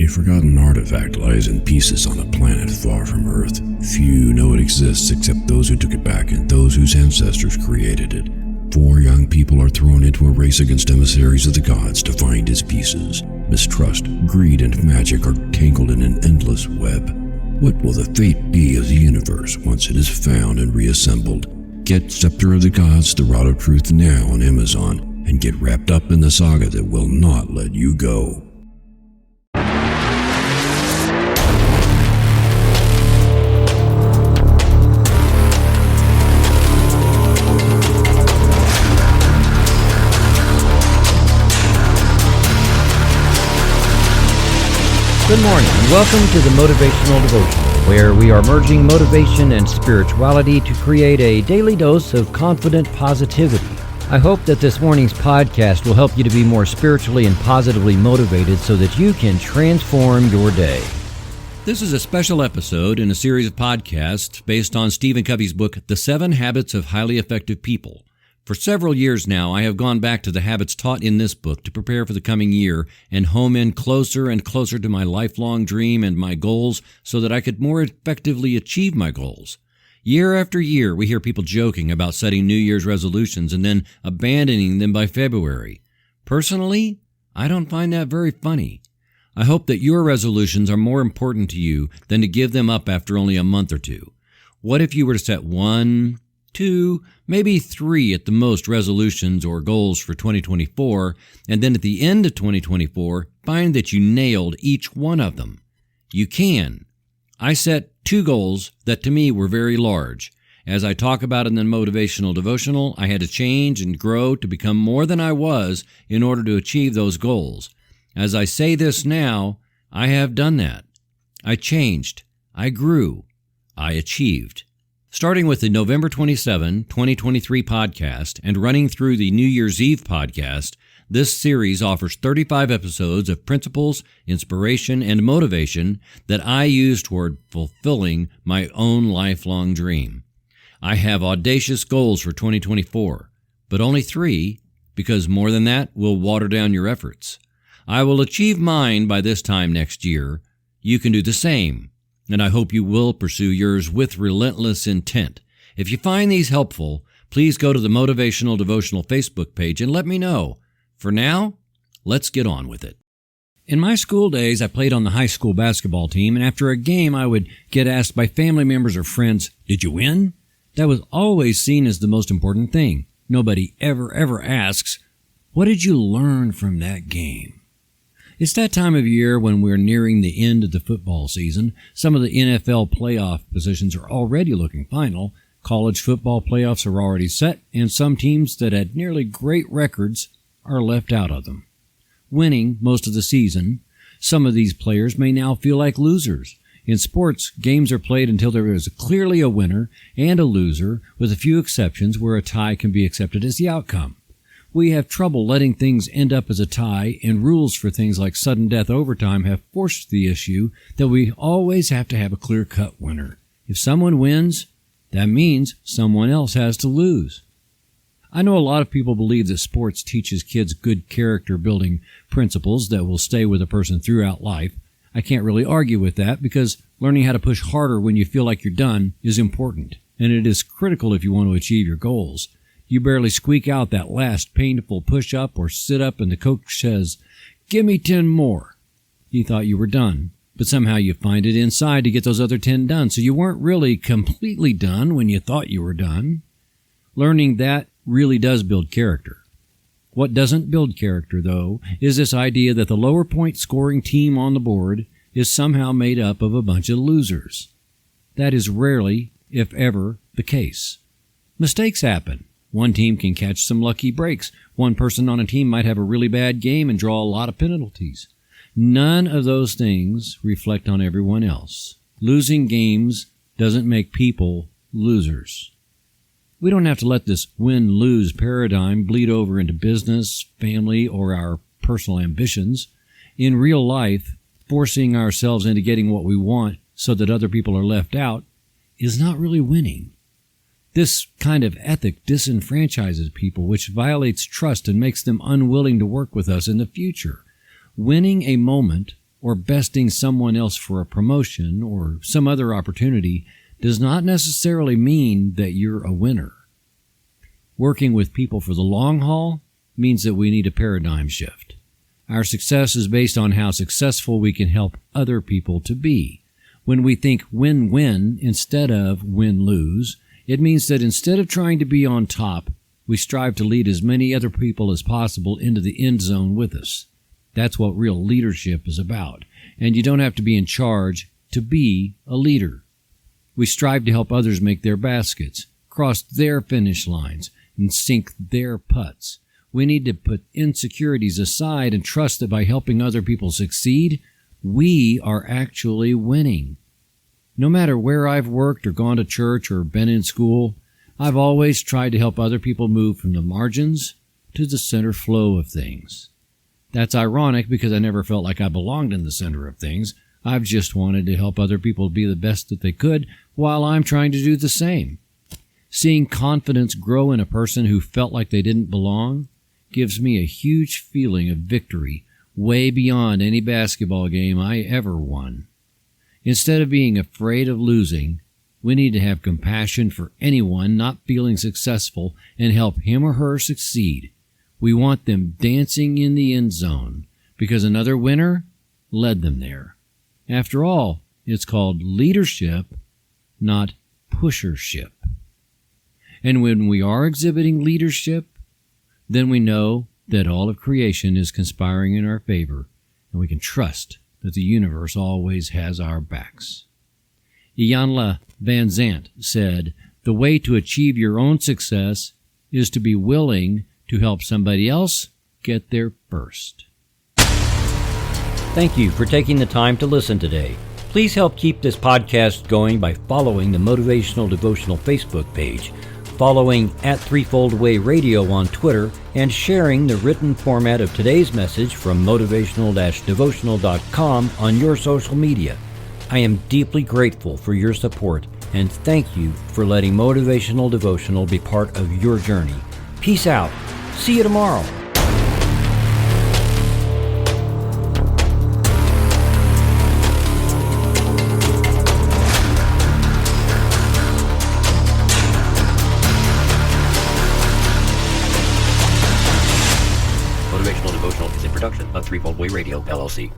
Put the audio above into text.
A forgotten artifact lies in pieces on a planet far from Earth. Few know it exists except those who took it back and those whose ancestors created it. 4 young people are thrown into a race against emissaries of the gods to find its pieces. Mistrust, greed, and magic are tangled in an endless web. What will the fate be of the universe once it is found and reassembled? Get Scepter of the Gods, The Rod of Truth now on Amazon, and get wrapped up in the saga that will not let you go. Good morning, and welcome to the Motivational Devotional, where we are merging motivation and spirituality to create a daily dose of confident positivity. I hope that this morning's podcast will help you to be more spiritually and positively motivated so that you can transform your day. This is a special episode in a series of podcasts based on Stephen Covey's book, The 7 Habits of Highly Effective People. For several years now, I have gone back to the habits taught in this book to prepare for the coming year and home in closer and closer to my lifelong dream and my goals so that I could more effectively achieve my goals. Year after year, we hear people joking about setting New Year's resolutions and then abandoning them by February. Personally, I don't find that very funny. I hope that your resolutions are more important to you than to give them up after only a month or two. What if you were to set 1, 2, maybe 3 at the most resolutions or goals for 2024, and then at the end of 2024, find that you nailed each one of them? You can. I set 2 goals that to me were very large. As I talk about in the Motivational Devotional, I had to change and grow to become more than I was in order to achieve those goals. As I say this now, I have done that. I changed. I grew. I achieved. Starting with the November 27, 2023 podcast and running through the New Year's Eve podcast, this series offers 35 episodes of principles, inspiration, and motivation that I use toward fulfilling my own lifelong dream. I have audacious goals for 2024, but only 3, because more than that will water down your efforts. I will achieve mine by this time next year. You can do the same. And I hope you will pursue yours with relentless intent. If you find these helpful, please go to the Motivational Devotional Facebook page and let me know. For now, let's get on with it. In my school days, I played on the high school basketball team, and after a game, I would get asked by family members or friends, "Did you win?" That was always seen as the most important thing. Nobody ever asks, "What did you learn from that game?" It's that time of year when we're nearing the end of the football season. Some of the NFL playoff positions are already looking final. College football playoffs are already set, and some teams that had nearly great records are left out of them. Winning most of the season, some of these players may now feel like losers. In sports, games are played until there is clearly a winner and a loser, with a few exceptions where a tie can be accepted as the outcome. We have trouble letting things end up as a tie, and rules for things like sudden death overtime have forced the issue that we always have to have a clear-cut winner. If someone wins, that means someone else has to lose. I know a lot of people believe that sports teaches kids good character-building principles that will stay with a person throughout life. I can't really argue with that because learning how to push harder when you feel like you're done is important, and it is critical if you want to achieve your goals. You barely squeak out that last painful push-up or sit-up and the coach says, "Give me 10 more." You thought you were done, but somehow you find it inside to get those other 10 done, so you weren't really completely done when you thought you were done. Learning that really does build character. What doesn't build character, though, is this idea that the lower point scoring team on the board is somehow made up of a bunch of losers. That is rarely, if ever, the case. Mistakes happen. One team can catch some lucky breaks. One person on a team might have a really bad game and draw a lot of penalties. None of those things reflect on everyone else. Losing games doesn't make people losers. We don't have to let this win-lose paradigm bleed over into business, family, or our personal ambitions. In real life, forcing ourselves into getting what we want so that other people are left out is not really winning. This kind of ethic disenfranchises people, which violates trust and makes them unwilling to work with us in the future. Winning a moment or besting someone else for a promotion or some other opportunity does not necessarily mean that you're a winner. Working with people for the long haul means that we need a paradigm shift. Our success is based on how successful we can help other people to be. When we think win-win instead of win-lose, it means that instead of trying to be on top, we strive to lead as many other people as possible into the end zone with us. That's what real leadership is about. And you don't have to be in charge to be a leader. We strive to help others make their baskets, cross their finish lines, and sink their putts. We need to put insecurities aside and trust that by helping other people succeed, we are actually winning. No matter where I've worked or gone to church or been in school, I've always tried to help other people move from the margins to the center flow of things. That's ironic because I never felt like I belonged in the center of things. I've just wanted to help other people be the best that they could while I'm trying to do the same. Seeing confidence grow in a person who felt like they didn't belong gives me a huge feeling of victory, way beyond any basketball game I ever won. Instead of being afraid of losing, we need to have compassion for anyone not feeling successful and help him or her succeed. We want them dancing in the end zone because another winner led them there. After all, it's called leadership, not pushership. And when we are exhibiting leadership, then we know that all of creation is conspiring in our favor, and we can trust that the universe always has our backs. Iyanla Vanzant said, "The way to achieve your own success is to be willing to help somebody else get there first." Thank you for taking the time to listen today. Please help keep this podcast going by following the Motivational Devotional Facebook page, following @ThreefoldWay Radio on Twitter, and sharing the written format of today's message from motivational-devotional.com on your social media. I am deeply grateful for your support, and thank you for letting Motivational Devotional be part of your journey. Peace out. See you tomorrow. Motivational Devotional is a production of Threefold Way Radio, LLC.